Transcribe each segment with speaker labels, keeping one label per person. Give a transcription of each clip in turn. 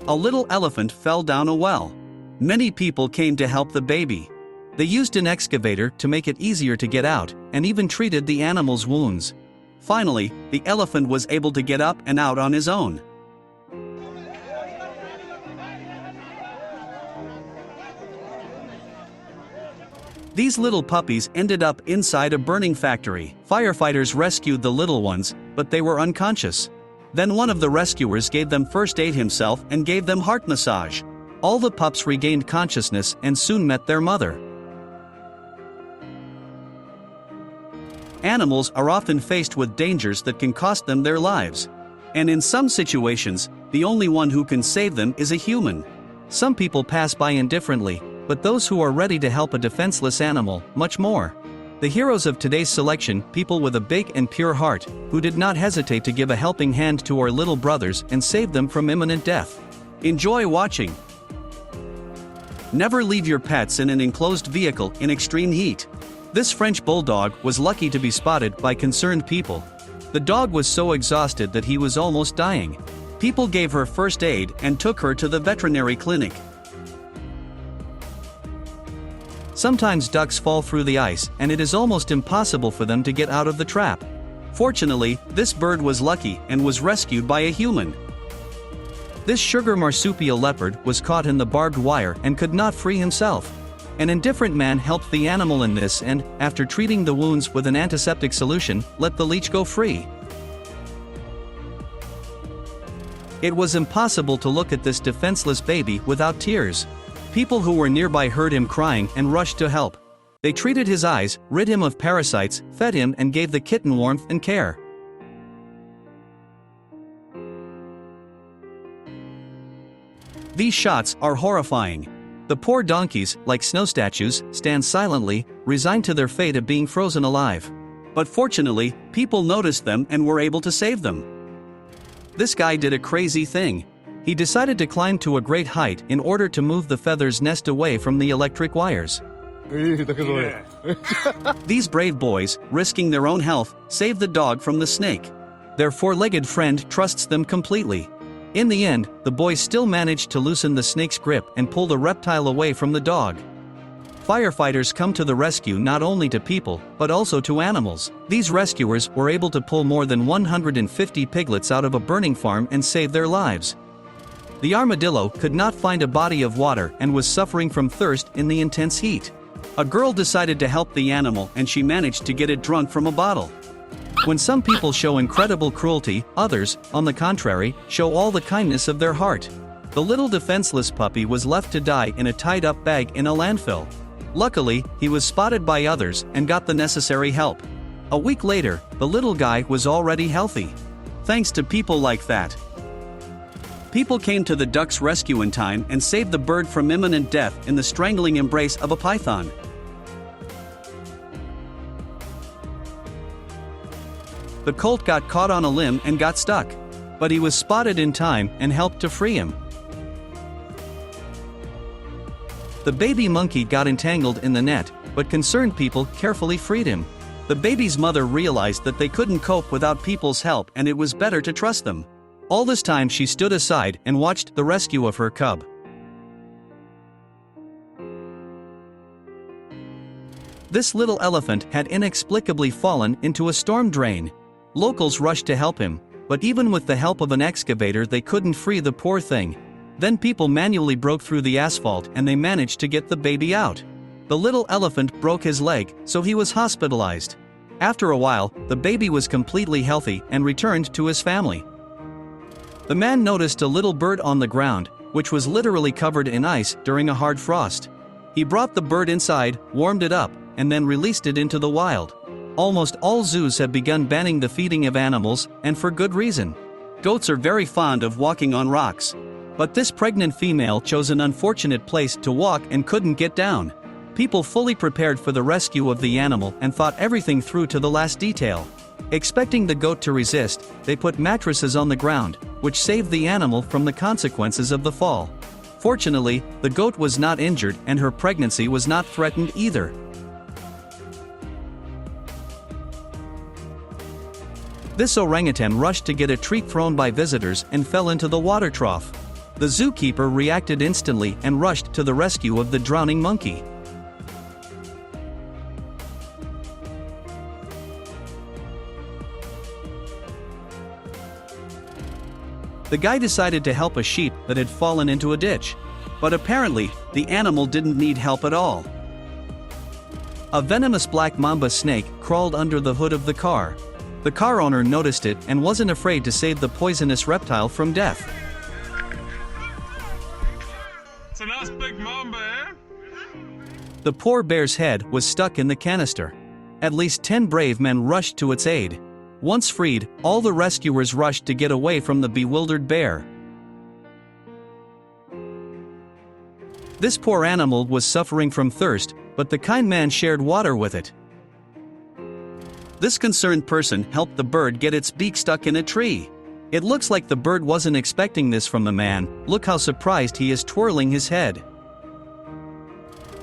Speaker 1: A little elephant fell down a well. Many people came to help the baby. They used an excavator to make it easier to get out, and even treated the animal's wounds. Finally, the elephant was able to get up and out on his own. These little puppies ended up inside a burning factory. Firefighters rescued the little ones, but they were unconscious. Then one of the rescuers gave them first aid himself and gave them heart massage. All the pups regained consciousness and soon met their mother. Animals are often faced with dangers that can cost them their lives. And in some situations, the only one who can save them is a human. Some people pass by indifferently, but those who are ready to help a defenseless animal, much more. The heroes of today's selection, people with a big and pure heart, who did not hesitate to give a helping hand to our little brothers and save them from imminent death. Enjoy watching. Never leave your pets in an enclosed vehicle in extreme heat. This French bulldog was lucky to be spotted by concerned people. The dog was so exhausted that he was almost dying. People gave her first aid and took her to the veterinary clinic. Sometimes ducks fall through the ice, and it is almost impossible for them to get out of the trap. Fortunately, this bird was lucky and was rescued by a human. This sugar marsupial leopard was caught in the barbed wire and could not free himself. An indifferent man helped the animal in this and, after treating the wounds with an antiseptic solution, let the leech go free. It was impossible to look at this defenseless baby without tears. People who were nearby heard him crying and rushed to help. They treated his eyes, rid him of parasites, fed him and gave the kitten warmth and care. These shots are horrifying. The poor donkeys, like snow statues, stand silently, resigned to their fate of being frozen alive. But fortunately, people noticed them and were able to save them. This guy did a crazy thing. He decided to climb to a great height in order to move the feathers nest away from the electric wires. These brave boys, risking their own health, saved the dog from the snake. Their four-legged friend trusts them completely. In the end, the boys still managed to loosen the snake's grip and pull the reptile away from the dog. Firefighters come to the rescue not only to people, but also to animals. These rescuers were able to pull more than 150 piglets out of a burning farm and save their lives. The armadillo could not find a body of water and was suffering from thirst in the intense heat. A girl decided to help the animal and she managed to get it drunk from a bottle. When some people show incredible cruelty, others, on the contrary, show all the kindness of their heart. The little defenseless puppy was left to die in a tied-up bag in a landfill. Luckily, he was spotted by others and got the necessary help. A week later, the little guy was already healthy. Thanks to people like that. People came to the duck's rescue in time and saved the bird from imminent death in the strangling embrace of a python. The colt got caught on a limb and got stuck. But he was spotted in time and helped to free him. The baby monkey got entangled in the net, but concerned people carefully freed him. The baby's mother realized that they couldn't cope without people's help and it was better to trust them. All this time she stood aside and watched the rescue of her cub. This little elephant had inexplicably fallen into a storm drain. Locals rushed to help him, but even with the help of an excavator they couldn't free the poor thing. Then people manually broke through the asphalt and they managed to get the baby out. The little elephant broke his leg, so he was hospitalized. After a while, the baby was completely healthy and returned to his family. The man noticed a little bird on the ground, which was literally covered in ice during a hard frost. He brought the bird inside, warmed it up, and then released it into the wild. Almost all zoos have begun banning the feeding of animals, and for good reason. Goats are very fond of walking on rocks. But this pregnant female chose an unfortunate place to walk and couldn't get down. People fully prepared for the rescue of the animal and thought everything through to the last detail. Expecting the goat to resist, they put mattresses on the ground, which saved the animal from the consequences of the fall. Fortunately, the goat was not injured and her pregnancy was not threatened either. This orangutan rushed to get a treat thrown by visitors and fell into the water trough. The zookeeper reacted instantly and rushed to the rescue of the drowning monkey. The guy decided to help a sheep that had fallen into a ditch. But apparently, the animal didn't need help at all. A venomous black mamba snake crawled under the hood of the car. The car owner noticed it and wasn't afraid to save the poisonous reptile from death.
Speaker 2: It's a nice big mamba, eh?
Speaker 1: The poor bear's head was stuck in the canister. At least 10 brave men rushed to its aid. Once freed, all the rescuers rushed to get away from the bewildered bear. This poor animal was suffering from thirst, but the kind man shared water with it. This concerned person helped the bird get its beak stuck in a tree. It looks like the bird wasn't expecting this from the man. Look how surprised he is, twirling his head.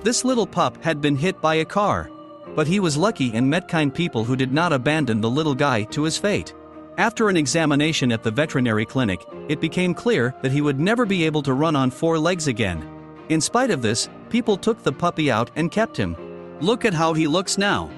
Speaker 1: This little pup had been hit by a car. But he was lucky and met kind people who did not abandon the little guy to his fate. After an examination at the veterinary clinic, it became clear that he would never be able to run on 4 legs again. In spite of this, people took the puppy out and kept him. Look at how he looks now.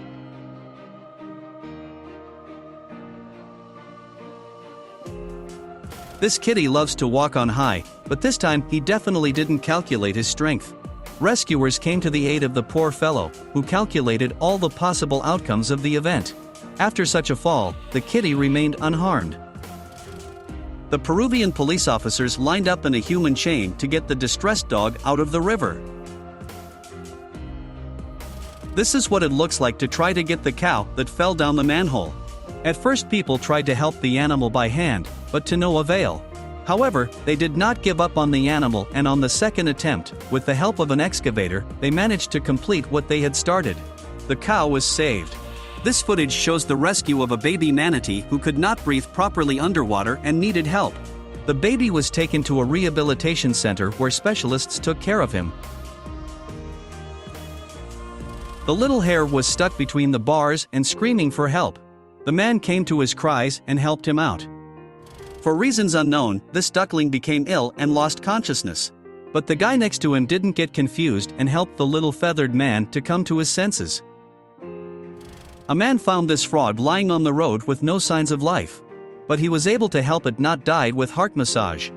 Speaker 1: This kitty loves to walk on high, but this time he definitely didn't calculate his strength. Rescuers came to the aid of the poor fellow, who calculated all the possible outcomes of the event. After such a fall, the kitty remained unharmed. The Peruvian police officers lined up in a human chain to get the distressed dog out of the river. This is what it looks like to try to get the cow that fell down the manhole. At first, people tried to help the animal by hand, but to no avail. However, they did not give up on the animal, and on the second attempt, with the help of an excavator, they managed to complete what they had started. The cow was saved. This footage shows the rescue of a baby manatee who could not breathe properly underwater and needed help. The baby was taken to a rehabilitation center where specialists took care of him. The little hare was stuck between the bars and screaming for help. The man came to his cries and helped him out. For reasons unknown, this duckling became ill and lost consciousness. But the guy next to him didn't get confused and helped the little feathered man to come to his senses. A man found this frog lying on the road with no signs of life. But he was able to help it not die with heart massage.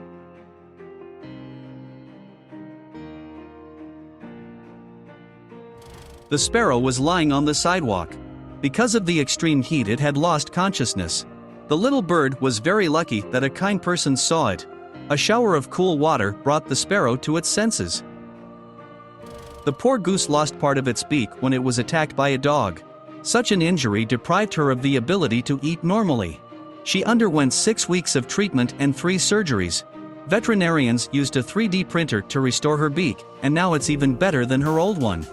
Speaker 1: The sparrow was lying on the sidewalk. Because of the extreme heat, it had lost consciousness. The little bird was very lucky that a kind person saw it. A shower of cool water brought the sparrow to its senses. The poor goose lost part of its beak when it was attacked by a dog. Such an injury deprived her of the ability to eat normally. She underwent 6 weeks of treatment and 3 surgeries. Veterinarians used a 3D printer to restore her beak, and now it's even better than her old one.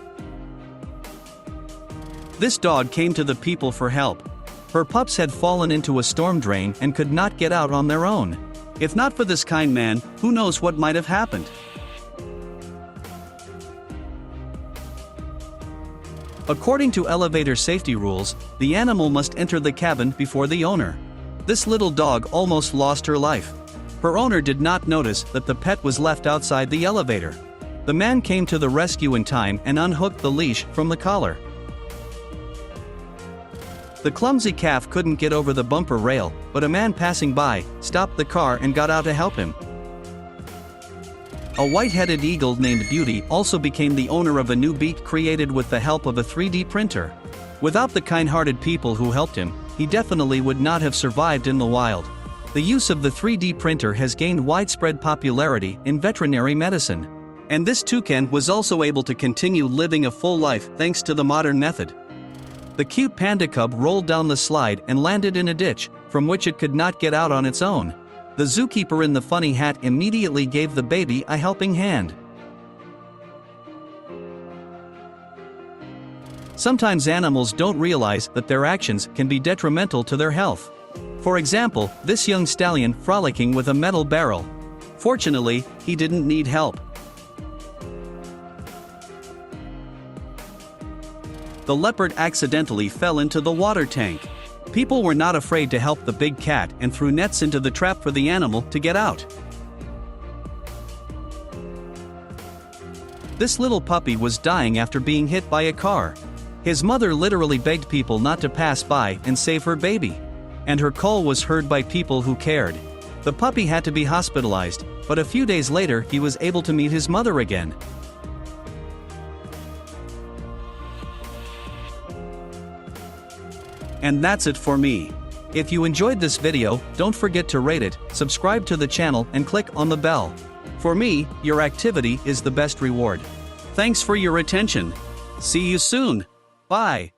Speaker 1: This dog came to the people for help. Her pups had fallen into a storm drain and could not get out on their own. If not for this kind man, who knows what might have happened. According to elevator safety rules, the animal must enter the cabin before the owner. This little dog almost lost her life. Her owner did not notice that the pet was left outside the elevator. The man came to the rescue in time and unhooked the leash from the collar. The clumsy calf couldn't get over the bumper rail, but a man passing by stopped the car and got out to help him. A white-headed eagle named Beauty also became the owner of a new beak created with the help of a 3D printer. Without the kind-hearted people who helped him, he definitely would not have survived in the wild. The use of the 3D printer has gained widespread popularity in veterinary medicine. And this toucan was also able to continue living a full life thanks to the modern method. The cute panda cub rolled down the slide and landed in a ditch, from which it could not get out on its own. The zookeeper in the funny hat immediately gave the baby a helping hand. Sometimes animals don't realize that their actions can be detrimental to their health. For example, this young stallion frolicking with a metal barrel. Fortunately, he didn't need help. The leopard accidentally fell into the water tank. People were not afraid to help the big cat and threw nets into the trap for the animal to get out. This little puppy was dying after being hit by a car. His mother literally begged people not to pass by and save her baby. And her call was heard by people who cared. The puppy had to be hospitalized, but a few days later he was able to meet his mother again. And that's it for me. If you enjoyed this video, don't forget to rate it, subscribe to the channel and click on the bell. For me, your activity is the best reward. Thanks for your attention. See you soon. Bye.